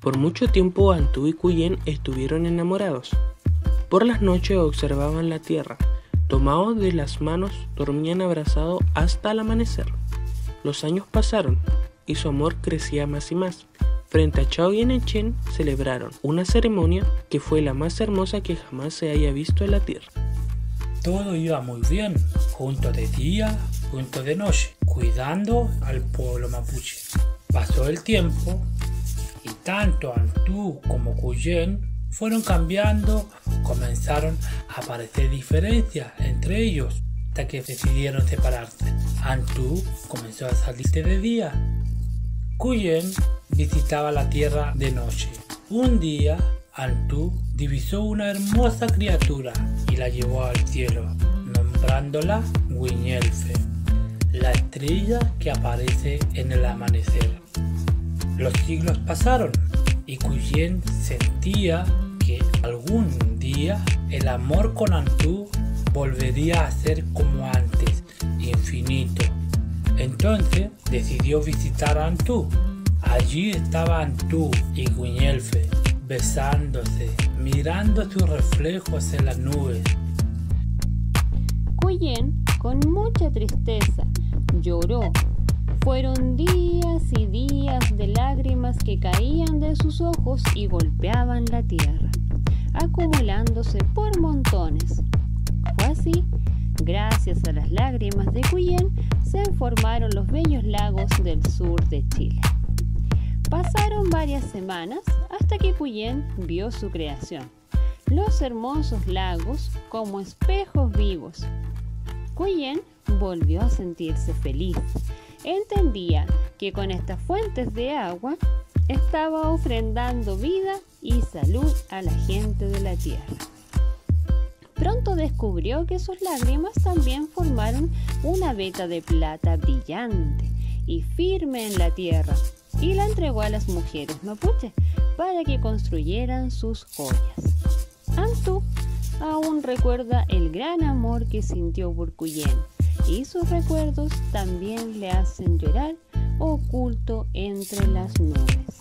Por mucho tiempo Antú y Cuyén estuvieron enamorados. Por las noches observaban la tierra, tomados de las manos dormían abrazados hasta el amanecer. Los años pasaron y su amor crecía más y más. Frente a Chao y Enechén celebraron una ceremonia que fue la más hermosa que jamás se haya visto en la tierra. Todo iba muy bien, junto de día, junto de noche, cuidando al pueblo mapuche. Pasó el tiempo y tanto Antú como Cuyén fueron cambiando, comenzaron a aparecer diferencias entre ellos hasta que decidieron separarse. Antú comenzó a salirse de día. Cuyén visitaba la tierra de noche. Un día Antú divisó una hermosa criatura y la llevó al cielo, nombrándola Güiñelfe, la estrella que aparece en el amanecer. Los siglos pasaron y Cuyén sentía que algún día el amor con Antú volvería a ser como antes, infinito. Entonces decidió visitar a Antú. Allí estaba Antú y Güiñelfe, besándose, mirando sus reflejos en las nubes. Cuyén, con mucha tristeza, lloró. Fueron días y días de lágrimas que caían de sus ojos y golpeaban la tierra, acumulándose por montones. Fue así, gracias a las lágrimas de Cuyén, se formaron los bellos lagos del sur de Chile. Pasaron varias semanas hasta que Cuyén vio su creación, los hermosos lagos como espejos vivos. Cuyén volvió a sentirse feliz. Entendía que con estas fuentes de agua estaba ofrendando vida y salud a la gente de la tierra. Pronto descubrió que sus lágrimas también formaron una veta de plata brillante y firme en la tierra y la entregó a las mujeres mapuche para que construyeran sus joyas. Antú aún recuerda el gran amor que sintió por Cuyén y sus recuerdos también le hacen llorar oculto entre las nubes.